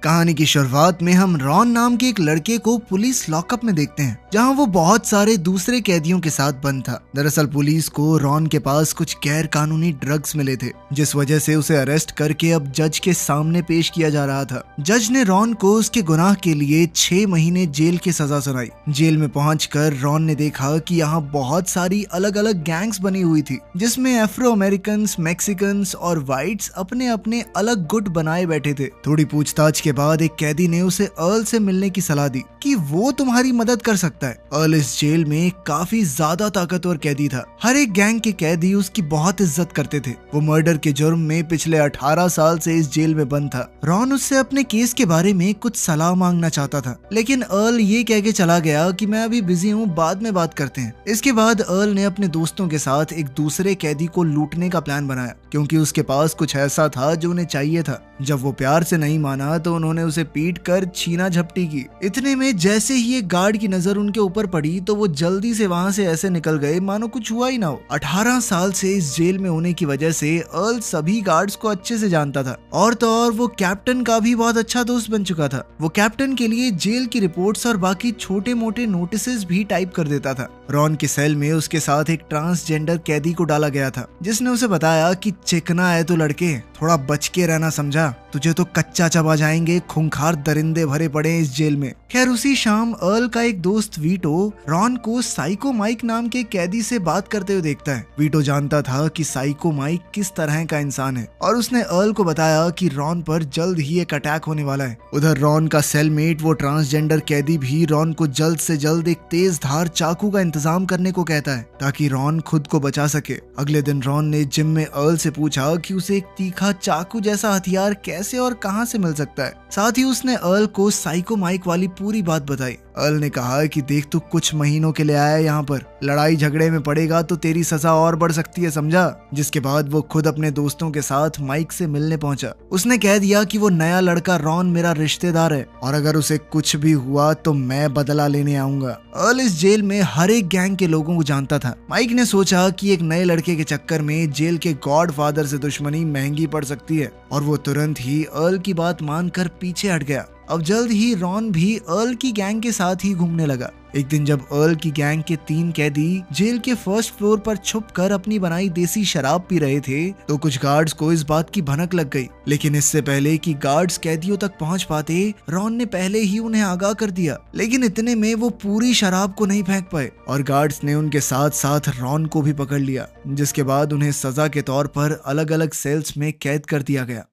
कहानी की शुरुआत में हम रॉन नाम के एक लड़के को पुलिस लॉकअप में देखते हैं, जहां वो बहुत सारे दूसरे कैदियों के साथ बंद था। दरअसल पुलिस को रॉन के पास कुछ गैर कानूनी ड्रग्स मिले थे, जिस वजह से उसे अरेस्ट करके अब जज के सामने पेश किया जा रहा था। जज ने रॉन को उसके गुनाह के लिए 6 महीने जेल की सजा सुनाई। जेल में पहुंचकर रॉन ने देखा कि यहाँ बहुत सारी अलग अलग गैंग्स बनी हुई थी, जिसमें अफ्रो अमेरिकन, मैक्सिकन और व्हाइट्स अपने अपने अलग गुट बनाए बैठे थे। थोड़ी पूछताछ के बाद एक कैदी ने उसे अर्ल से मिलने की सलाह दी कि वो तुम्हारी मदद कर सकता है। अर्ल इस जेल में काफी ज्यादा ताकतवर कैदी था। हर एक गैंग के कैदी उसकी बहुत इज्जत करते थे। वो मर्डर के जुर्म में पिछले 18 साल से इस जेल में बंद था। रॉन उससे अपने केस के बारे में कुछ सलाह मांगना चाहता था, लेकिन अर्ल ये कह के चला गया कि मैं अभी बिजी हूँ, बाद में बात करते हैं। इसके बाद अर्ल ने अपने दोस्तों के साथ एक दूसरे कैदी को लूटने का प्लान बनाया, क्योंकि उसके पास कुछ ऐसा था जो उन्हें चाहिए था। जब वो प्यार से नहीं माना तो उन्होंने उसे पीट कर छीना झपटी की। इतने में जैसे ही एक गार्ड की नजर उनके ऊपर पड़ी तो वो जल्दी से वहां से ऐसे निकल गए मानो कुछ हुआ ही ना हो। 18 साल से इस जेल में होने की वजह से अर्ल सभी गार्ड्स को अच्छे से जानता था, और तो और वो कैप्टन का भी बहुत अच्छा दोस्त बन चुका था। वो कैप्टन के लिए जेल की रिपोर्ट्स और बाकी छोटे मोटे नोटिसेस भी टाइप कर देता था। रॉन के सेल में उसके साथ एक ट्रांसजेंडर कैदी को डाला गया था, जिसने उसे बताया कि चिकना है तो लड़के, थोड़ा बच के रहना, समझा? तुझे तो कच्चा चबा जाएंगे, खूंखार दरिंदे भरे पड़े हैं इस जेल में। खैर उसी शाम अर्ल का एक दोस्त वीटो रॉन को साइको माइक नाम के कैदी से बात करते हुए देखता है। वीटो जानता था कि साइको माइक किस तरह का इंसान है, और उसने अर्ल को बताया कि रॉन पर जल्द ही एक अटैक होने वाला है। उधर रॉन का सेलमेट वो ट्रांसजेंडर कैदी भी रॉन को जल्द से जल्द एक तेज धार चाकू का इंतजाम करने को कहता है, ताकि रॉन खुद को बचा सके। अगले दिन रॉन ने जिम में अर्ल से पूछा कि उसे एक तीखा चाकू जैसा हथियार कैसे और कहां से मिल सकता है। साथ ही उसने अर्ल को साइको माइक वाली पूरी बात बताई। अर्ल ने कहा कि देख, तू कुछ महीनों के लिए आया है यहाँ पर, लड़ाई झगड़े में पड़ेगा तो तेरी सजा और बढ़ सकती है, समझा? जिसके बाद वो खुद अपने दोस्तों के साथ माइक से मिलने पहुंचा। उसने कह दिया कि वो नया लड़का रॉन मेरा रिश्तेदार है, और अगर उसे कुछ भी हुआ तो मैं बदला लेने आऊंगा। अर्ल इस जेल में हर एक गैंग के लोगों को जानता था। माइक ने सोचा कि एक नए लड़के के चक्कर में जेल के गॉड फादर से दुश्मनी महंगी पड़ सकती है, और वो तुरंत ही अर्ल की बात मानकर पीछे हट गया। अब जल्द ही रॉन भी अर्ल की गैंग के साथ ही घूमने लगा। एक दिन जब अर्ल की गैंग के 3 कैदी जेल के फर्स्ट फ्लोर पर छुपकर अपनी बनाई देसी शराब पी रहे थे, तो कुछ गार्ड्स को इस बात की भनक लग गई। लेकिन इससे पहले कि गार्ड्स कैदियों तक पहुंच पाते, रॉन ने पहले ही उन्हें आगाह कर दिया। लेकिन इतने में वो पूरी शराब को नहीं फेंक पाए, और गार्ड्स ने उनके साथ साथ रॉन को भी पकड़ लिया, जिसके बाद उन्हें सजा के तौर पर अलग अलग सेल्स में कैद कर दिया गया।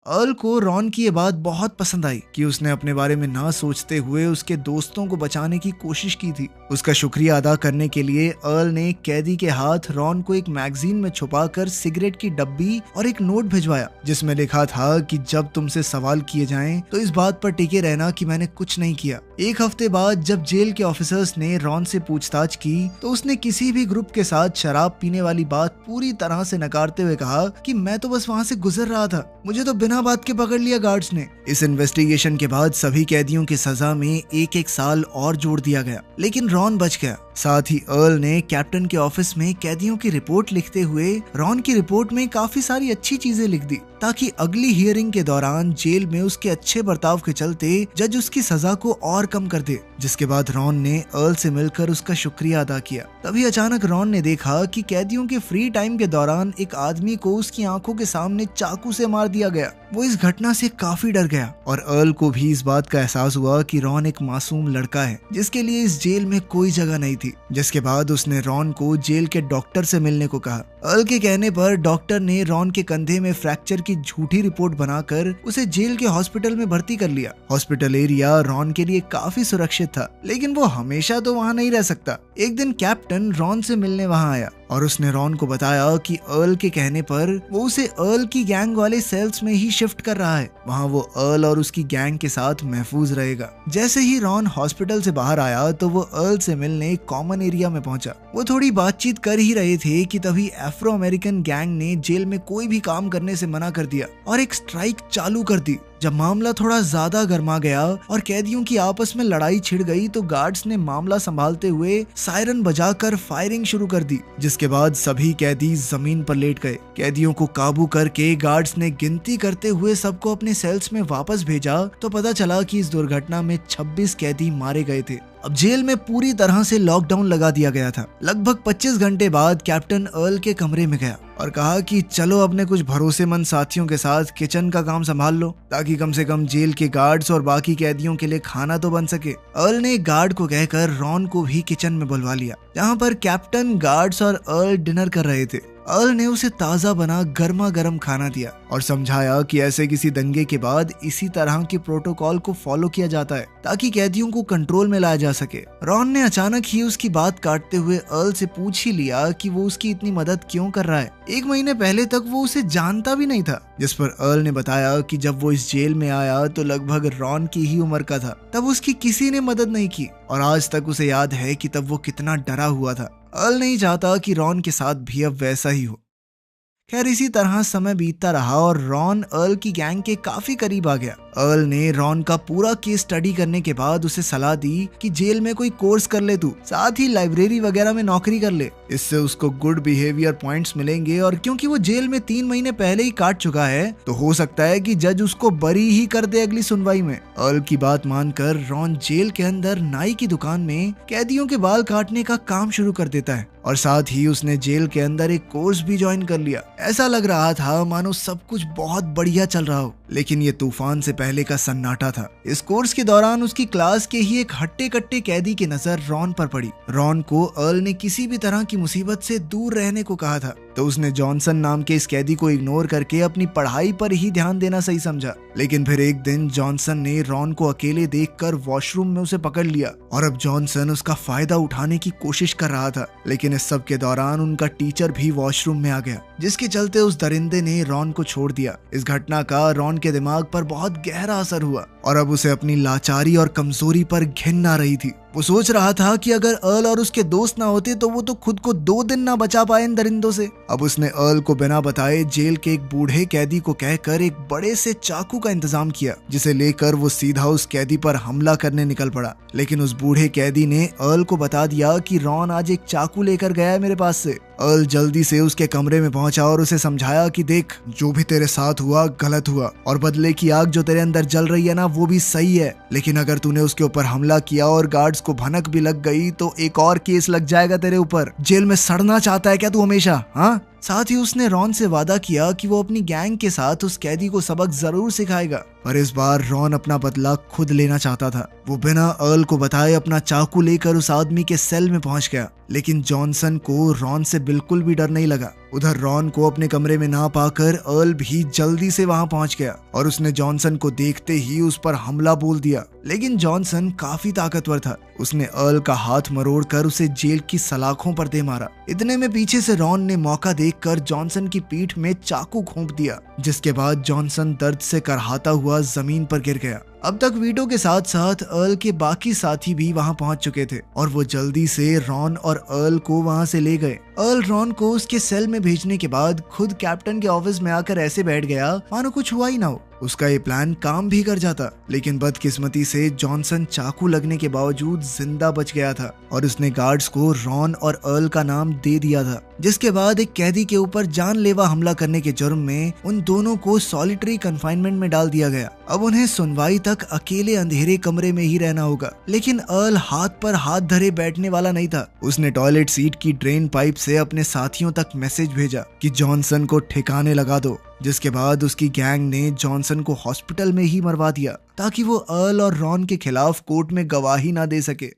अर्ल को रॉन की ये बात बहुत पसंद आई कि उसने अपने बारे में ना सोचते हुए उसके दोस्तों को बचाने की कोशिश की थी। उसका शुक्रिया अदा करने के लिए अर्ल ने एक कैदी के हाथ रॉन को एक मैगजीन में छुपाकर सिगरेट की डब्बी और एक नोट भिजवाया, जिसमें लिखा था कि जब तुमसे सवाल किए जाएं तो इस बात पर टिके रहना कि मैंने कुछ नहीं किया। एक हफ्ते बाद जब जेल के ऑफिसर्स ने रॉन से पूछताछ की, तो उसने किसी भी ग्रुप के साथ शराब पीने वाली बात पूरी तरह से नकारते हुए कहा कि मैं तो बस वहाँ से गुजर रहा था, मुझे तो बिना बात के पकड़ लिया गार्ड्स ने। इस इन्वेस्टिगेशन के बाद सभी कैदियों की सजा में 1-1 साल और जोड़ दिया गया, लेकिन रॉन बच गया। साथ ही अर्ल ने कैप्टन के ऑफिस में कैदियों की रिपोर्ट लिखते हुए रॉन की रिपोर्ट में काफी सारी अच्छी चीजें लिख दी, ताकि अगली हियरिंग के दौरान जेल में उसके अच्छे बर्ताव के चलते जज उसकी सजा को और कम कर दे। जिसके बाद रॉन ने अर्ल से मिलकर उसका शुक्रिया अदा किया। तभी अचानक रॉन ने देखा कि कैदियों के फ्री टाइम के दौरान एक आदमी को उसकी आंखों के सामने चाकू से मार दिया गया। वो इस घटना से काफी डर गया, और अर्ल को भी इस बात का एहसास हुआ कि रॉन एक मासूम लड़का है, जिसके लिए इस जेल में कोई जगह नहीं थी। जिसके बाद उसने रॉन को जेल के डॉक्टर से मिलने को कहा। अर्ल के कहने पर डॉक्टर ने रॉन के कंधे में फ्रैक्चर की झूठी रिपोर्ट बनाकर उसे जेल के हॉस्पिटल में भर्ती कर लिया। हॉस्पिटल एरिया रॉन के लिए काफी सुरक्षित था, लेकिन वो हमेशा तो वहाँ नहीं रह सकता। एक दिन कैप्टन रॉन से मिलने वहाँ आया, और उसने रॉन को बताया कि अर्ल के कहने पर वो उसे अर्ल की गैंग वाले सेल्स में ही शिफ्ट कर रहा है। वहाँ वो अर्ल और उसकी गैंग के साथ महफूज रहेगा। जैसे ही रॉन हॉस्पिटल से बाहर आया तो वो अर्ल से मिलने कॉमन एरिया में पहुंचा। वो थोड़ी बातचीत कर ही रहे थे कि तभी अफ्रो अमेरिकन गैंग ने जेल में कोई भी काम करने से मना कर दिया और एक स्ट्राइक चालू कर दी, जब मामला थोड़ा ज्यादा गर्मा गया और कैदियों की आपस में लड़ाई छिड़ गई तो गार्ड्स ने मामला संभालते हुए सायरन बजाकर फायरिंग शुरू कर दी, जिसके बाद सभी कैदी जमीन पर लेट गए। कैदियों को काबू करके गार्ड्स ने गिनती करते हुए सबको अपने सेल्स में वापस भेजा तो पता चला कि इस दुर्घटना में 26 कैदी मारे गए थे। अब जेल में पूरी तरह से लॉकडाउन लगा दिया गया था। लगभग 25 घंटे बाद कैप्टन अर्ल के कमरे में गया और कहा कि चलो अपने कुछ भरोसेमंद साथियों के साथ किचन का काम संभाल लो, ताकि कम से कम जेल के गार्ड्स और बाकी कैदियों के लिए खाना तो बन सके। अर्ल ने गार्ड को कहकर रॉन को भी किचन में बुलवा लिया, जहाँ पर कैप्टन, गार्ड्स और अर्ल डिनर कर रहे थे। अर्ल ने उसे ताजा बना गर्मा गर्म खाना दिया और समझाया कि ऐसे किसी दंगे के बाद इसी तरह के प्रोटोकॉल को फॉलो किया जाता है ताकि कैदियों को कंट्रोल में लाया जा सके। रॉन ने अचानक ही उसकी बात काटते हुए अर्ल से पूछ ही लिया कि वो उसकी इतनी मदद क्यों कर रहा है। 1 महीने पहले तक वो उसे जानता भी नहीं था, जिस पर अर्ल ने बताया कि जब वो इस जेल में आया तो लगभग रॉन की ही उम्र का था, तब उसकी किसी ने मदद नहीं की और आज तक उसे याद है कि तब वो कितना डरा हुआ था। अर्ल नहीं चाहता कि रॉन के साथ भी अब वैसा ही हो। खैर इसी तरह समय बीतता रहा और रॉन अर्ल की गैंग के काफी करीब आ गया। अर्ल ने रॉन का पूरा केस स्टडी करने के बाद उसे सलाह दी कि जेल में कोई कोर्स कर ले तू, साथ ही लाइब्रेरी वगैरह में नौकरी कर ले। इससे उसको गुड बिहेवियर पॉइंट्स मिलेंगे और क्योंकि वो जेल में 3 महीने पहले ही काट चुका है तो हो सकता है कि जज उसको बरी ही कर दे अगली सुनवाई में। अर्ल की बात मानकर रॉन जेल के अंदर नाई की दुकान में कैदियों के बाल काटने का काम शुरू कर देता है और साथ ही उसने जेल के अंदर एक कोर्स भी ज्वाइन कर लिया। ऐसा लग रहा था मानो सब कुछ बहुत बढ़िया चल रहा हो, लेकिन ये तूफान से पहले का सन्नाटा था। इस कोर्स के दौरान उसकी क्लास के ही एक हट्टे कट्टे कैदी की नजर रॉन पर पड़ी। रॉन को अर्ल ने किसी भी तरह की मुसीबत से दूर रहने को कहा था, तो उसने जॉनसन नाम के इस कैदी को इग्नोर करके अपनी पढ़ाई पर ही ध्यान देना सही समझा। लेकिन फिर एक दिन जॉनसन ने रॉन को अकेले देखकर वॉशरूम में उसे पकड़ लिया और अब जॉनसन उसका फायदा उठाने की कोशिश कर रहा था। लेकिन इस सब के दौरान उनका टीचर भी वॉशरूम में आ गया, जिसके चलते उस दरिंदे ने रॉन को छोड़ दिया। इस घटना का रॉन के दिमाग पर बहुत गहरा असर हुआ और अब उसे अपनी लाचारी और कमजोरी पर घिन आ रही थी। वो सोच रहा था कि अगर अर्ल और उसके दोस्त ना होते तो वो तो खुद को 2 दिन ना बचा पाए इन दरिंदों से। अब उसने अर्ल को बिना बताए जेल के एक बूढ़े कैदी को कहकर एक बड़े से चाकू का इंतजाम किया, जिसे लेकर वो सीधा उस कैदी पर हमला करने निकल पड़ा। लेकिन उस बूढ़े कैदी ने अर्ल को बता दिया कि रॉन आज एक चाकू लेकर गया है मेरे पास से। अर्ल जल्दी से उसके कमरे में पहुंचा और उसे समझाया कि देख, जो भी तेरे साथ हुआ गलत हुआ और बदले की आग जो तेरे अंदर जल रही है ना वो भी सही है, लेकिन अगर तूने उसके ऊपर हमला किया और गार्ड्स को भनक भी लग गई तो एक और केस लग जाएगा तेरे ऊपर। जेल में सड़ना चाहता है क्या तू हमेशा? हाँ। साथ ही उसने रॉन से वादा किया कि वो अपनी गैंग के साथ उस कैदी को सबक जरूर सिखाएगा, पर इस बार रॉन अपना बदला खुद लेना चाहता था। वो बिना अर्ल को बताए अपना चाकू लेकर उस आदमी के सेल में पहुंच गया, लेकिन जॉनसन को रॉन से बिल्कुल भी डर नहीं लगा। उधर रॉन को अपने कमरे में ना पाकर अर्ल भी जल्दी से वहां पहुंच गया और उसने जॉनसन को देखते ही उस पर हमला बोल दिया। लेकिन जॉनसन काफी ताकतवर था, उसने अर्ल का हाथ मरोड़कर उसे जेल की सलाखों पर दे मारा। इतने में पीछे से रॉन ने मौका देखकर जॉनसन की पीठ में चाकू घोंप दिया, जिसके बाद जॉनसन दर्द से करहाता हुआ जमीन पर गिर गया। अब तक वीटो के साथ साथ अर्ल के बाकी साथी भी वहां पहुंच चुके थे और वो जल्दी से रॉन और अर्ल को वहां से ले गए। अर्ल रॉन को उसके सेल में भेजने के बाद खुद कैप्टन के ऑफिस में आकर ऐसे बैठ गया मानो कुछ हुआ ही ना हो। उसका ये प्लान काम भी कर जाता, लेकिन बदकिस्मती से जॉनसन चाकू लगने के बावजूद जिंदा बच गया था और उसने गार्ड्स को रॉन और अर्ल का नाम दे दिया था, जिसके बाद एक कैदी के ऊपर जानलेवा हमला करने के जुर्म में उन दोनों को सॉलिटरी कन्फाइनमेंट में डाल दिया गया। अब उन्हें सुनवाई तक अकेले अंधेरे कमरे में ही रहना होगा। लेकिन अर्ल हाथ पर हाथ धरे बैठने वाला नहीं था। उसने टॉयलेट सीट की ड्रेन पाइप से अपने साथियों तक मैसेज भेजा कि जॉनसन को ठिकाने लगा दो, जिसके बाद उसकी गैंग ने जॉनसन को हॉस्पिटल में ही मरवा दिया ताकि वो अर्ल और रॉन के खिलाफ कोर्ट में गवाही ना दे सके।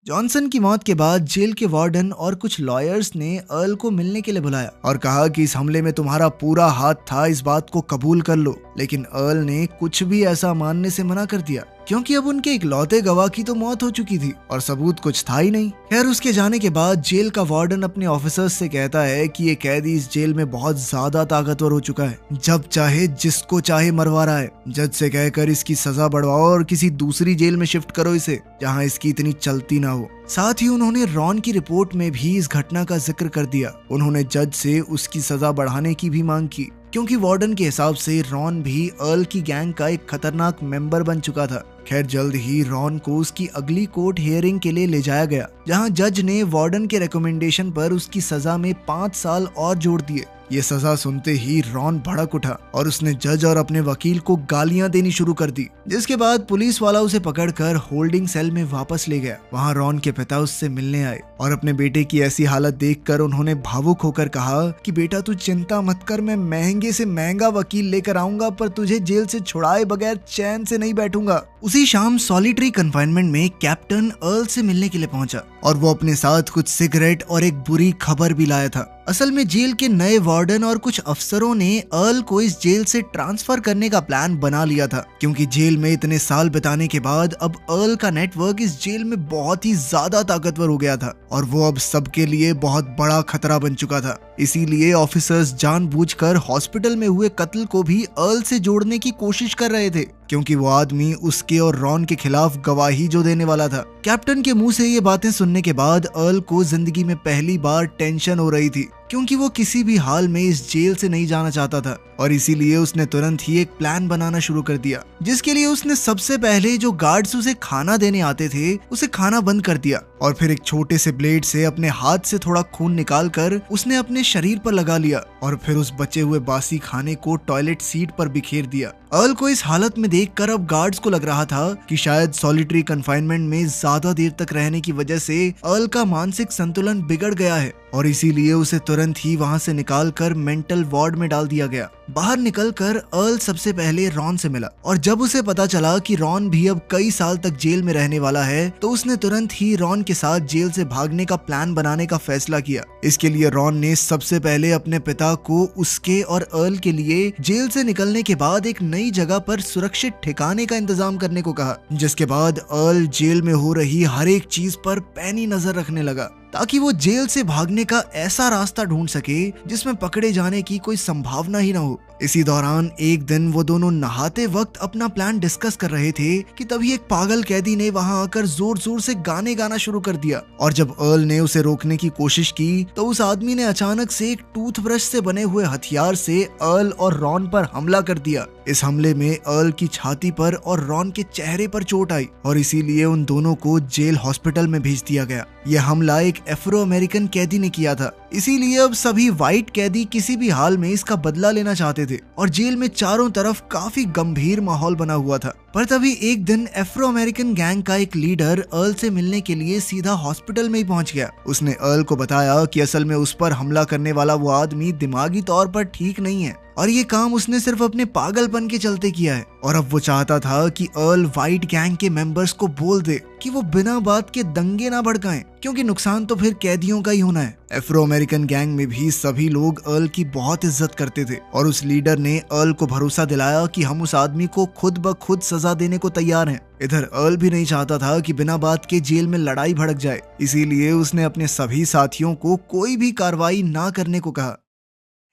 जॉनसन की मौत के बाद जेल के वार्डन और कुछ लॉयर्स ने अर्ल को मिलने के लिए बुलाया और कहा कि इस हमले में तुम्हारा पूरा हाथ था, इस बात को कबूल कर लो। लेकिन अर्ल ने कुछ भी ऐसा मानने से मना कर दिया, क्योंकि अब उनके इकलौते गवाह की तो मौत हो चुकी थी और सबूत कुछ था ही नहीं। खैर उसके जाने के बाद जेल का वार्डन अपने ऑफिसर्स से कहता है कि ये कैदी इस जेल में बहुत ज्यादा ताकतवर हो चुका है, जब चाहे जिसको चाहे मरवा रहा है। जज से कहकर इसकी सजा बढ़वाओ और किसी दूसरी जेल में शिफ्ट करो इसे, जहाँ इसकी इतनी चलती ना हो। साथ ही उन्होंने रॉन की रिपोर्ट में भी इस घटना का जिक्र कर दिया। उन्होंने जज से उसकी सजा बढ़ाने की भी मांग की। क्योंकि वार्डन के हिसाब से रॉन भी अर्ल की गैंग का एक खतरनाक मेंबर बन चुका था। खैर जल्द ही रॉन को उसकी अगली कोर्ट हियरिंग के लिए ले जाया गया, जहां जज ने वार्डन के रिकमेंडेशन पर उसकी सजा में 5 साल और जोड़ दिए। ये सजा सुनते ही रॉन भड़क उठा और उसने जज और अपने वकील को गालियां देनी शुरू कर दी, जिसके बाद पुलिस वाला उसे पकड़कर होल्डिंग सेल में वापस ले गया। वहां रॉन के पिता उससे मिलने आए और अपने बेटे की ऐसी हालत देखकर उन्होंने भावुक होकर कहा कि बेटा तू चिंता मत कर, मैं महंगे से महंगा वकील लेकर आऊंगा, पर तुझे जेल से छुड़ाए बगैर चैन से नहीं बैठूंगा। उसी शाम सॉलिटरी कन्फाइनमेंट में कैप्टन अर्ल से मिलने के लिए पहुंचा और वो अपने साथ कुछ सिगरेट और एक बुरी खबर भी लाया था। असल में जेल के नए वार्डन और कुछ अफसरों ने अर्ल को इस जेल से ट्रांसफर करने का प्लान बना लिया था, क्योंकि जेल में इतने साल बिताने के बाद अब अर्ल का नेटवर्क इस जेल में बहुत ही ज्यादा ताकतवर हो गया था और वो अब सबके लिए बहुत बड़ा खतरा बन चुका था। इसीलिए ऑफिसर्स जानबूझकर हॉस्पिटल में हुए कत्ल को भी अर्ल से जोड़ने की कोशिश कर रहे थे, क्योंकि वो आदमी उसके और रॉन के खिलाफ गवाही जो देने वाला था। कैप्टन के मुंह से ये बातें सुनने के बाद अर्ल को जिंदगी में पहली बार टेंशन हो रही थी, क्योंकि वो किसी भी हाल में इस जेल से नहीं जाना चाहता था और इसीलिए उसने तुरंत ही एक प्लान बनाना शुरू कर दिया, जिसके लिए उसने सबसे पहले जो गार्ड्स उसे खाना देने आते थे उसे खाना बंद कर दिया और फिर एक छोटे से ब्लेड से अपने हाथ से थोड़ा खून निकालकर उसने अपने शरीर पर लगा लिया और फिर उस बचे हुए बासी खाने को टॉयलेट सीट पर बिखेर दिया। अर्ल को इस हालत में देखकर अब गार्ड्स को लग रहा था कि शायद सॉलिटरी कन्फाइनमेंट में ज्यादा देर तक रहने की वजह से अर्ल का मानसिक संतुलन बिगड़ गया है और इसीलिए उसे तुरंत ही वहां से निकालकर मेंटल वार्ड में डाल दिया गया। बाहर निकलकर अर्ल सबसे पहले रॉन से मिला और जब उसे पता चला कि रॉन भी अब कई साल तक जेल में रहने वाला है तो उसने तुरंत ही रॉन के साथ जेल से भागने का प्लान बनाने का फैसला किया। इसके लिए रॉन ने सबसे पहले अपने पिता को उसके और अर्ल के लिए जेल से निकलने के बाद एक नई जगह पर सुरक्षित ठिकाने का इंतजाम करने को कहा, जिसके बाद अर्ल जेल में हो रही हर एक चीज पर पैनी नजर रखने लगा ताकि वो जेल से भागने का ऐसा रास्ता ढूंढ सके जिसमें पकड़े जाने की कोई संभावना ही ना हो। इसी दौरान एक दिन वो दोनों नहाते वक्त अपना प्लान डिस्कस कर रहे थे कि तभी एक पागल कैदी ने वहां आकर जोर जोर से गाने गाना शुरू कर दिया और जब अर्ल ने उसे रोकने की कोशिश की तो उस आदमी ने अचानक से एक टूथब्रश से बने हुए हथियार से अर्ल और रॉन पर हमला कर दिया। इस हमले में अर्ल की छाती पर और रॉन के चेहरे पर चोट आई और इसीलिए उन दोनों को जेल हॉस्पिटल में भेज दिया गया। यह हमला एक अफ्रो अमेरिकन कैदी ने किया था, इसीलिए अब सभी व्हाइट कैदी किसी भी हाल में इसका बदला लेना चाहते थे और जेल में चारों तरफ काफी गंभीर माहौल बना हुआ था। पर तभी एक दिन अफ्रो अमेरिकन गैंग का एक लीडर अर्ल से मिलने के लिए सीधा हॉस्पिटल में ही पहुंच गया। उसने अर्ल को बताया कि असल में उस पर हमला करने वाला वो आदमी दिमागी तौर पर ठीक नहीं है और ये काम उसने सिर्फ अपने पागलपन के चलते किया है और अब वो चाहता था कि अर्ल व्हाइट गैंग के मेंबर्स को बोल दे कि वो बिना बात के दंगे ना भड़काएं, क्योंकि नुकसान तो फिर कैदियों का ही होना है। अफ्रो अमेरिकन गैंग में भी सभी लोग अर्ल की बहुत इज्जत करते थे और उस लीडर ने अर्ल को भरोसा दिलाया कि हम उस आदमी को खुद ब खुद सजा देने को तैयार हैं। इधर अर्ल भी नहीं चाहता था कि बिना बात के जेल में लड़ाई भड़क जाए, इसीलिए उसने अपने सभी साथियों को कोई भी कार्रवाई ना करने को कहा।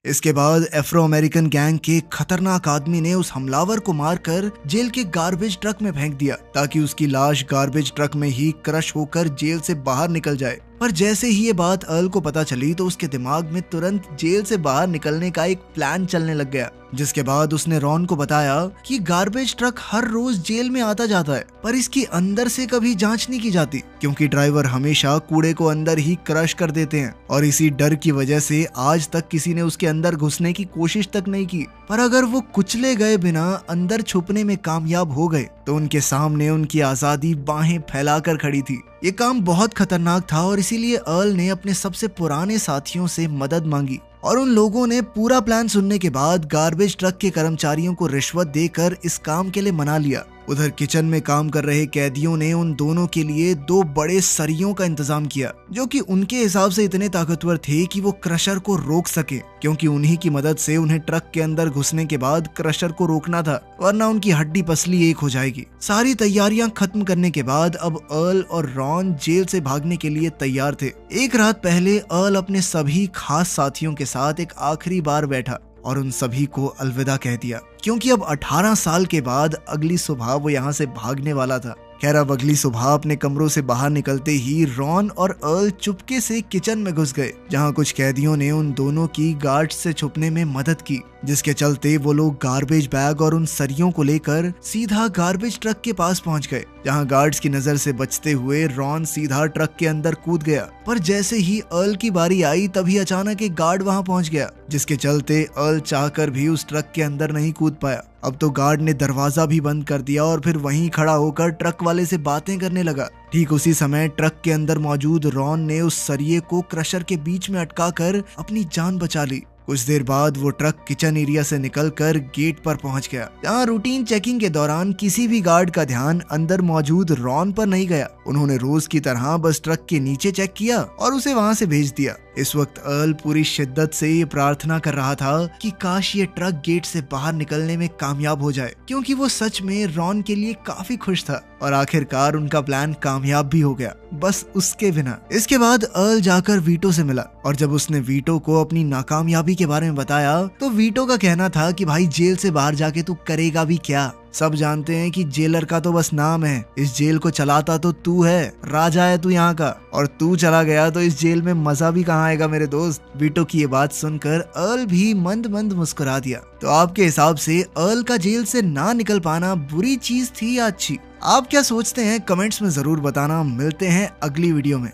इसके बाद अफ्रो अमेरिकन गैंग के खतरनाक आदमी ने उस हमलावर को मारकर जेल के गार्बेज ट्रक में फेंक दिया ताकि उसकी लाश गार्बेज ट्रक में ही क्रश होकर जेल से बाहर निकल जाए। पर जैसे ही ये बात अर्ल को पता चली तो उसके दिमाग में तुरंत जेल से बाहर निकलने का एक प्लान चलने लग गया, जिसके बाद उसने रॉन को बताया कि गार्बेज ट्रक हर रोज जेल में आता जाता है पर इसकी अंदर से कभी जांच नहीं की जाती, क्योंकि ड्राइवर हमेशा कूड़े को अंदर ही क्रश कर देते हैं और इसी डर की वजह से आज तक किसी ने उसके अंदर घुसने की कोशिश तक नहीं की। पर अगर वो कुचले गए बिना अंदर छुपने में कामयाब हो गए तो उनके सामने उनकी आजादी बाहें फैलाकर खड़ी थी। ये काम बहुत खतरनाक था और इसीलिए अर्ल ने अपने सबसे पुराने साथियों से मदद मांगी और उन लोगों ने पूरा प्लान सुनने के बाद गार्बेज ट्रक के कर्मचारियों को रिश्वत देकर इस काम के लिए मना लिया। उधर किचन में काम कर रहे कैदियों ने उन दोनों के लिए 2 बड़े सरियों का इंतजाम किया, जो कि उनके हिसाब से इतने ताकतवर थे कि वो क्रशर को रोक सके, क्योंकि उन्हीं की मदद से उन्हें ट्रक के अंदर घुसने के बाद क्रशर को रोकना था, वरना उनकी हड्डी पसली एक हो जाएगी। सारी तैयारियां खत्म करने के बाद अब अर्ल और रॉन जेल से भागने के लिए तैयार थे। एक रात पहले अर्ल अपने सभी खास साथियों के साथ एक आखिरी बार बैठा और उन सभी को अलविदा कह दिया, क्योंकि अब 18 साल के बाद अगली सुबह वो यहाँ से भागने वाला था। खैर अब अगली सुबह अपने कमरों से बाहर निकलते ही रॉन और अर्ल चुपके से किचन में घुस गए, जहाँ कुछ कैदियों ने उन दोनों की गार्ड से छुपने में मदद की जिसके चलते वो लोग गार्बेज बैग और उन सरियों को लेकर सीधा गार्बेज ट्रक के पास पहुंच गए, जहां गार्ड्स की नजर से बचते हुए रॉन सीधा ट्रक के अंदर कूद गया। पर जैसे ही अर्ल की बारी आई तभी अचानक एक गार्ड वहां पहुंच गया, जिसके चलते अर्ल चाहकर भी उस ट्रक के अंदर नहीं कूद पाया। अब तो गार्ड ने दरवाजा भी बंद कर दिया और फिर वहीं खड़ा होकर ट्रक वाले से बातें करने लगा। ठीक उसी समय ट्रक के अंदर मौजूद रॉन ने उस सरिये को क्रशर के बीच में अटका कर अपनी जान बचा ली। कुछ देर बाद वो ट्रक किचन एरिया से निकलकर गेट पर पहुंच गया, जहां रूटीन चेकिंग के दौरान किसी भी गार्ड का ध्यान अंदर मौजूद रॉन पर नहीं गया। उन्होंने रोज की तरह बस ट्रक के नीचे चेक किया और उसे वहां से भेज दिया। इस वक्त अर्ल पूरी शिद्दत से ये प्रार्थना कर रहा था कि काश ये ट्रक गेट से बाहर निकलने में कामयाब हो जाए, क्योंकि वो सच में रॉन के लिए काफी खुश था और आखिरकार उनका प्लान कामयाब भी हो गया, बस उसके बिना। इसके बाद अर्ल जाकर वीटो से मिला और जब उसने वीटो को अपनी नाकामयाबी के बारे में बताया तो वीटो का कहना था कि भाई जेल से बाहर जाके तू करेगा भी क्या, सब जानते हैं कि जेलर का तो बस नाम है, इस जेल को चलाता तो तू है, राजा है तू यहाँ का, और तू चला गया तो इस जेल में मजा भी कहाँ आएगा मेरे दोस्त। वीटो की ये बात सुनकर अर्ल भी मंद मंद मुस्कुरा दिया। तो आपके हिसाब से अर्ल का जेल से ना निकल पाना बुरी चीज थी या अच्छी? आप क्या सोचते हैं कमेंट्स में जरूर बताना। मिलते हैं अगली वीडियो में।